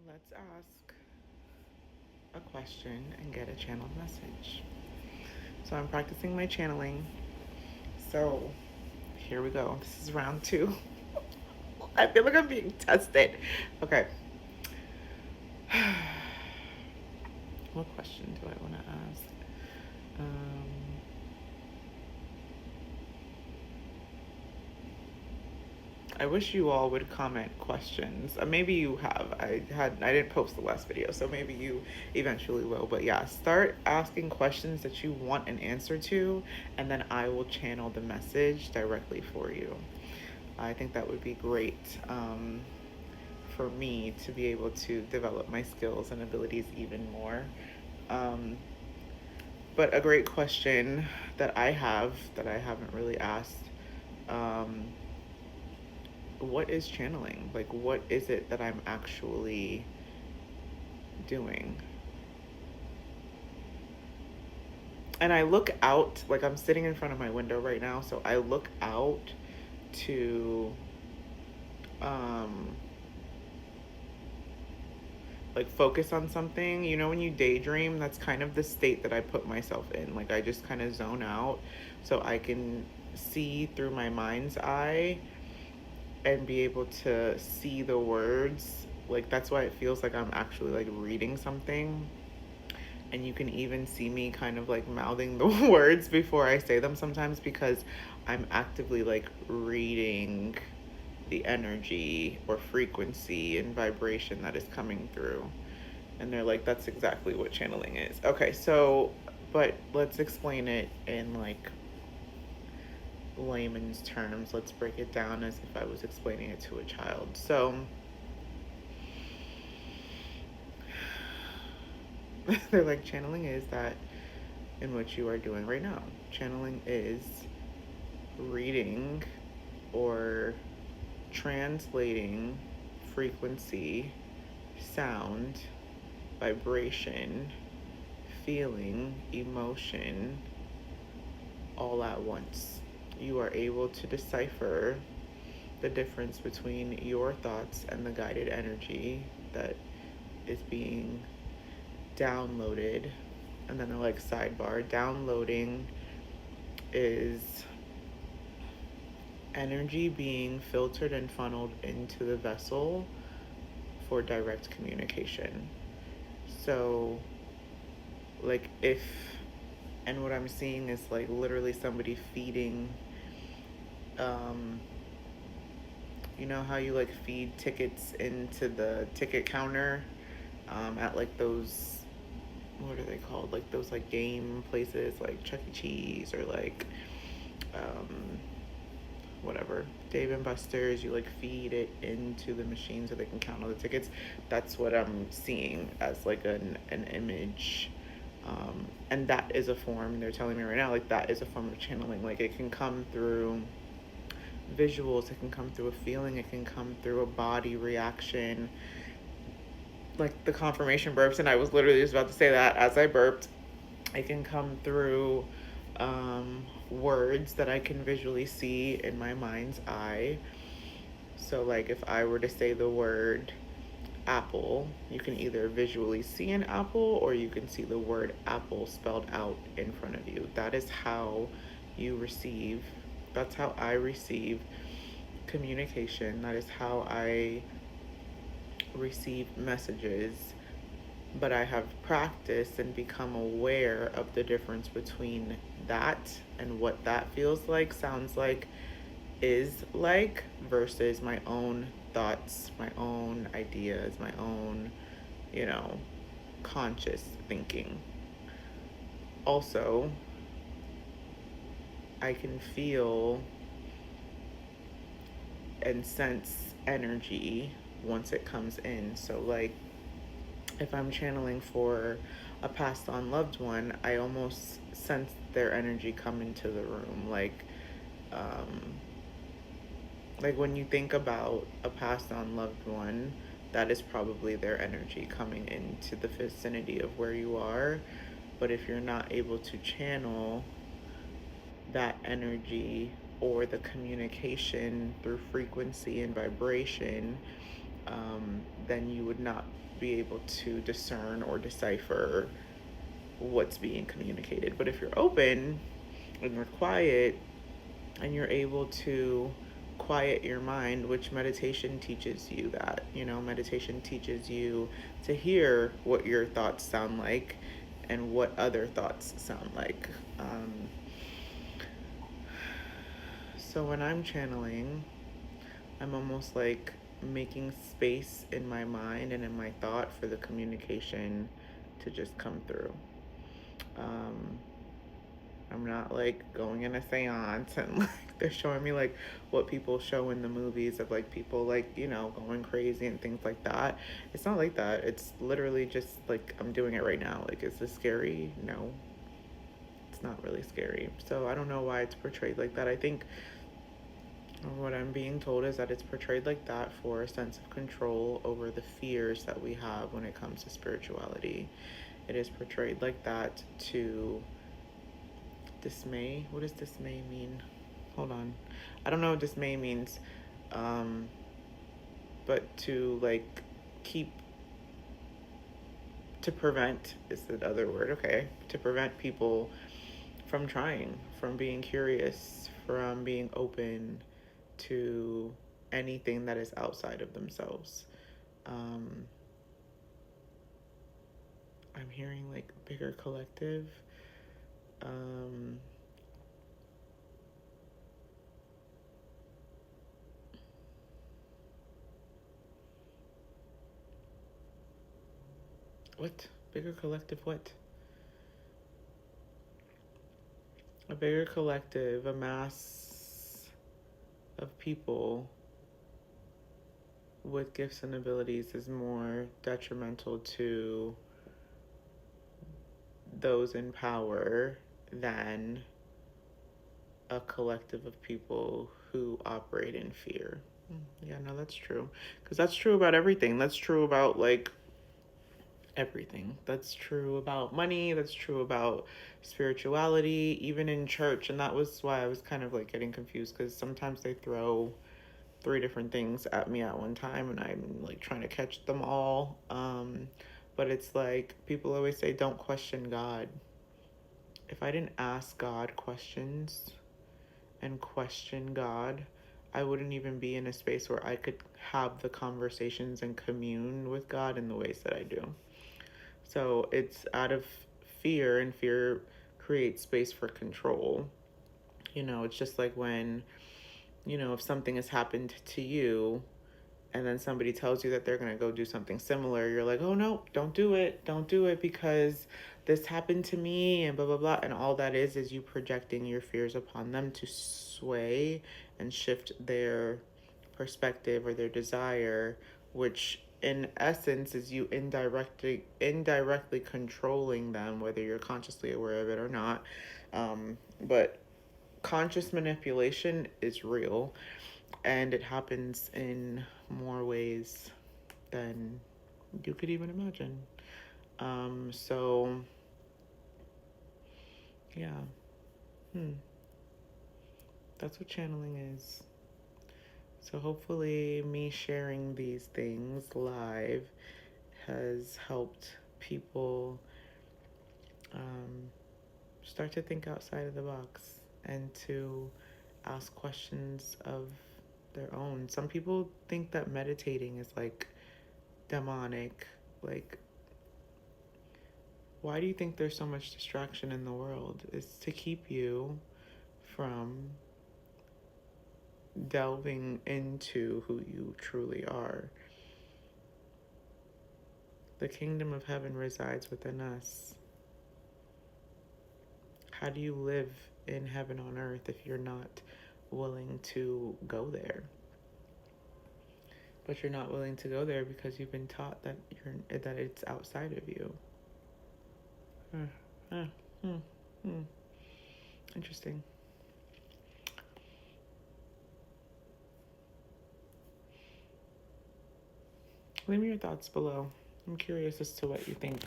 Let's ask a question and get a channeled message. So I'm practicing my channeling. So here we go. This is round two. I feel like I'm being tested. Okay. What question do I want to ask? Um, I wish you all would comment questions. Maybe you have. I didn't post the last video, so maybe you eventually will. But yeah, start asking questions that you want an answer to, and then I will channel the message directly for you. I think that would be great for me to be able to develop my skills and abilities even more. Um, but a great question that I have that I haven't really asked, um, what is channeling? Like, what is it that I'm actually doing? And I look out, like I'm sitting in front of my window right now, so I look out to um like focus on something. You know, when you daydream, that's kind of the state that I put myself in. Like I just kind of zone out so I can see through my mind's eye and be able to see the words. Like that's why it feels like I'm actually like reading something. And you can even see me kind of like mouthing the words before I say them sometimes because I'm actively like reading the energy or frequency and vibration that is coming through. And they're like, that's exactly what channeling is. Okay, so, but let's explain it in like layman's terms. Let's break it down as if I was explaining it to a child. So, they're like, channeling is that in what you are doing right now. Channeling is reading or translating frequency, sound, vibration, feeling, emotion all at once. You are able to decipher the difference between your thoughts and the guided energy that is being downloaded. And then, like, sidebar, downloading is energy being filtered and funneled into the vessel for direct communication. So, like, if, and what I'm seeing is like literally somebody feeding, um, you know how you like feed tickets into the ticket counter at like those, what are they called? Like those like game places like Chuck E. Cheese or like um, whatever, Dave and Buster's. You like feed it into the machine so they can count all the tickets. That's what I'm seeing as like an image. And that is a form, they're telling me right now, like that is a form of channeling. Like it can come through visuals, it can come through a feeling, it can come through a body reaction. Like the confirmation burps, and I was literally just about to say that as I burped. It can come through words that I can visually see in my mind's eye. So, like, if I were to say the word apple, you can either visually see an apple or you can see the word apple spelled out in front of you. That is how you receive, that's how I receive communication. That is how I receive messages. But I have practiced and become aware of the difference between that and what that feels like, sounds like, is like, versus my own thoughts, my own ideas, my own, you know, conscious thinking. Also, I can feel and sense energy once it comes in. So, like, if I'm channeling for a passed on loved one, I almost sense their energy come into the room. Um, like when you think about a passed on loved one, that is probably their energy coming into the vicinity of where you are. But if you're not able to channel that energy or the communication through frequency and vibration, then you would not be able to discern or decipher what's being communicated. But if you're open and you're quiet and you're able to quiet your mind, which meditation teaches you that, meditation teaches you to hear what your thoughts sound like and what other thoughts sound like. So when I'm channeling, I'm almost like making space in my mind and in my thought for the communication to just come through. I'm not like going in a seance and like they're showing me like what people show in the movies of like people like, going crazy and things like that. It's not like that. It's literally just like I'm doing it right now. Like, is this scary? No, it's not really scary. So I don't know why it's portrayed like that. I think what I'm being told is that it's portrayed like that for a sense of control over the fears that we have when it comes to spirituality. It is portrayed like that to dismay. What does dismay mean? Hold on. I don't know what dismay means. But to like keep, to prevent is the other word, okay? To prevent people from trying, from being curious, from being open to anything that is outside of themselves. I'm hearing like bigger collective. What? Bigger collective what? A bigger collective, a mass of people with gifts and abilities is more detrimental to those in power than a collective of people who operate in fear. Yeah, no, that's true. Because that's true about everything. That's true about like everything. That's true about money. That's true about spirituality, even in church. And that was why I was kind of like getting confused, because sometimes they throw 3 different things at me at one time and I'm like trying to catch them all. But it's like people always say, don't question God. If I didn't ask God questions and question God, I wouldn't even be in a space where I could have the conversations and commune with God in the ways that I do. So it's out of fear, and fear creates space for control. It's just like when, if something has happened to you and then somebody tells you that they're going to go do something similar, you're like, oh no, don't do it because this happened to me and blah, blah, blah. And all that is you projecting your fears upon them to sway and shift their perspective or their desire, which in essence is you indirectly controlling them, whether you're consciously aware of it or not. But conscious manipulation is real, and it happens in more ways than you could even imagine. So yeah, that's what channeling is. So hopefully me sharing these things live has helped people start to think outside of the box and to ask questions of their own. Some people think that meditating is like demonic. Like, why do you think there's so much distraction in the world? It's to keep you from delving into who you truly are. The kingdom of heaven resides within us. How do you live in heaven on earth if you're not willing to go there? But you're not willing to go there because you've been taught that it's outside of you. Interesting. Leave me your thoughts below. I'm curious as to what you think.